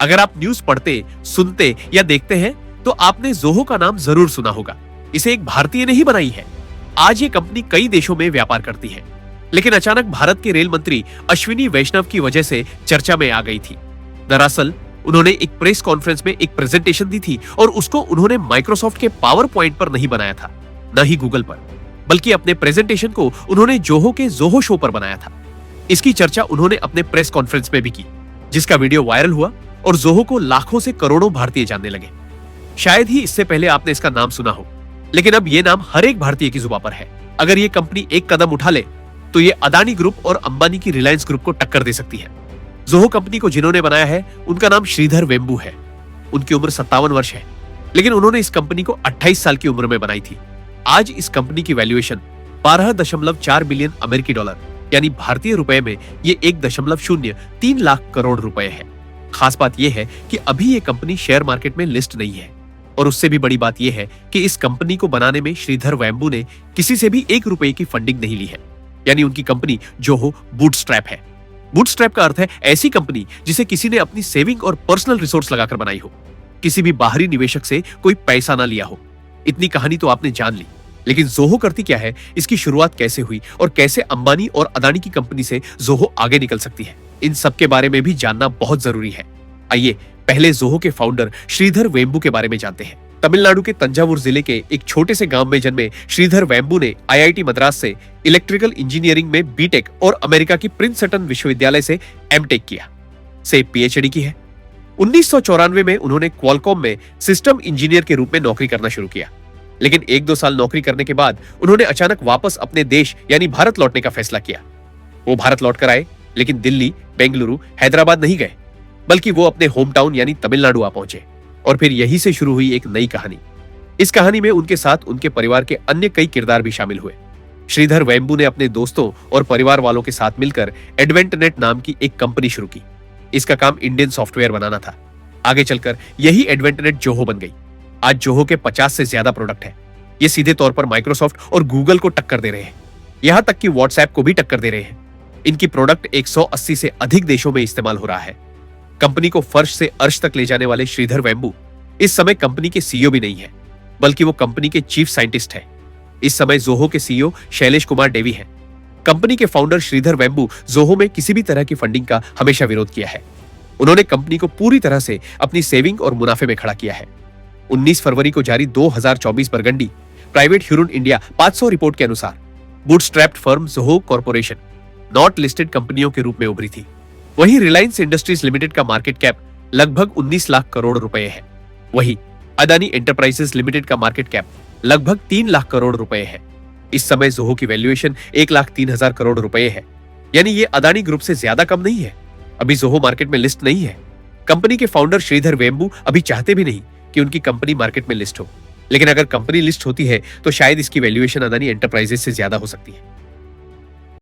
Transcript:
अगर आप न्यूज पढ़ते, सुनते या देखते हैं तो आपने जोहो का नाम जरूर सुना होगा। इसे एक भारतीय ने ही बनाई है। आज ये कंपनी कई देशों में व्यापार करती है, लेकिन अचानक भारत के रेल मंत्री अश्विनी वैष्णव की वजह से चर्चा में आ गई थी। दरअसल उन्होंने एक प्रेस कॉन्फ्रेंस में एक प्रेजेंटेशन दी थी और उसको उन्होंने माइक्रोसॉफ्ट के पावर पॉइंट पर नहीं बनाया था, न ही गूगल पर, बल्कि अपने प्रेजेंटेशन को उन्होंने जोहो के जोहो शो पर बनाया था। इसकी चर्चा उन्होंने अपने प्रेस कॉन्फ्रेंस में भी की, जिसका वीडियो वायरल हुआ और जोहो को लाखों से करोड़ों भारतीय जानने लगे। शायद ही इससे पहले आपने इसका नाम सुना हो, लेकिन अब यह नाम हर एक भारतीय की जुबान पर है। अगर ये कंपनी एक कदम उठा ले तो ये अदानी ग्रुप और अंबानी की रिलायंस ग्रुप को टक्कर दे सकती है। जोहो कंपनी को जिन्होंने बनाया है उनका नाम श्रीधर वेम्बू है। उनकी उम्र 57 वर्ष है, लेकिन उन्होंने इस कंपनी को 28 साल की उम्र में बनाई थी। आज इस कंपनी की वैल्यूएशन 12.4 बिलियन अमेरिकी डॉलर यानी भारतीय रुपए में ये 1.03 लाख करोड़ रुपए है। खास बात यह है कि अभी ये कंपनी शेयर मार्केट में लिस्ट नहीं है, और उससे भी बड़ी बात यह है कि इस कंपनी को बनाने में श्रीधर वेम्बू ने किसी से भी 1 रुपए की फंडिंग नहीं ली है। यानी उनकी कंपनी जोहो बूटस्ट्रैप है। बूटस्ट्रैप का अर्थ है ऐसी कंपनी जिसे किसी ने अपनी सेविंग और पर्सनल रिसोर्स लगाकर बनाई हो, किसी भी बाहरी निवेशक से कोई पैसा ना लिया हो। इतनी कहानी तो आपने जान ली, लेकिन जोहो करती क्या है, इसकी शुरुआत कैसे हुई और कैसे अंबानी और अदानी की कंपनी से जोहो आगे निकल सकती है, इन सब के बारे में भी जानना बहुत जरूरी है। आइए पहले जोहो के फाउंडर श्रीधर वेम्बू के बारे में जानते हैं। तमिलनाडु के तंजावुर जिले के एक छोटे से गांव में जन्मे श्रीधर वेम्बू ने आईआईटी मद्रास से इलेक्ट्रिकल इंजीनियरिंग में बीटेक और अमेरिका की प्रिंसटन विश्वविद्यालय से एमटेक किया से पीएचडी की है। 1994 में उन्होंने क्वालकॉम में सिस्टम इंजीनियर के रूप में नौकरी करना शुरू किया, लेकिन 1-2 साल नौकरी करने के बाद उन्होंने अचानक वापस अपने देश यानी भारत लौटने का फैसला किया। वो भारत लौटकर आए, लेकिन दिल्ली, बेंगलुरु, हैदराबाद नहीं गए, बल्कि वो अपने होम टाउन यानी तमिलनाडु आ पहुंचे। और फिर यहीं से शुरू हुई एक नई कहानी। इस कहानी में उनके साथ उनके परिवार के अन्य कई किरदार भी शामिल हुए। श्रीधर वेम्बू ने अपने दोस्तों और परिवार वालों के साथ मिलकर एडवेंटनेट नाम की एक कंपनी शुरू की। इसका काम इंडियन सॉफ्टवेयर बनाना था। आगे चलकर यही एडवेंटनेट जोहो बन गई। आज जोहो के 50 से ज्यादा प्रोडक्ट हैं। ये सीधे तौर पर माइक्रोसॉफ्ट और गूगल को टक्कर दे रहे हैं, यहां तक कि व्हाट्सएप को भी टक्कर दे रहे हैं। इनकी प्रोडक्ट 180 से अधिक देशों में इस्तेमाल हो रहा है। कंपनी को फर्श से अर्श तक ले जाने वाले श्रीधर वेम्बू इस समय कंपनी के सीईओ भी नहीं है, बल्कि वो कंपनी के चीफ साइंटिस्ट है। इस समय जोहो के सीईओ शैलेश कुमार डेवी हैं। कंपनी के फाउंडर श्रीधर वेम्बू जोहो में किसी भी तरह की फंडिंग का हमेशा विरोध किया है। उन्होंने कंपनी को पूरी तरह से अपनी सेविंग और मुनाफे में खड़ा किया है। 19 फरवरी को जारी 2024 Burgundy Private Hurun India 500 report के अनुसार bootstrapped firm Zoho Corporation not listed कंपनियों के रूप में उभरी थी। वहीं रिलायंस इंडस्ट्रीज लिमिटेड का मार्केट कैप लगभग 19 लाख करोड़ रुपए है। वहीं अदानी एंटरप्राइजेस लिमिटेड का मार्केट कैप लगभग 3 लाख करोड़ रुपए है। इस समय जोहो की वैल्यूएशन 1,03,000 करोड़ रुपए है, यानी ये अदानी ग्रुप से ज्यादा कम नहीं है। अभी जोहो मार्केट में लिस्ट नहीं है। कंपनी के फाउंडर श्रीधर वेम्बू अभी चाहते भी नहीं कि उनकी कंपनी मार्केट में लिस्ट हो, लेकिन अगर कंपनी लिस्ट होती है तो शायद इसकी वैल्यूएशन अदानी एंटरप्राइजेस से ज्यादा हो सकती है।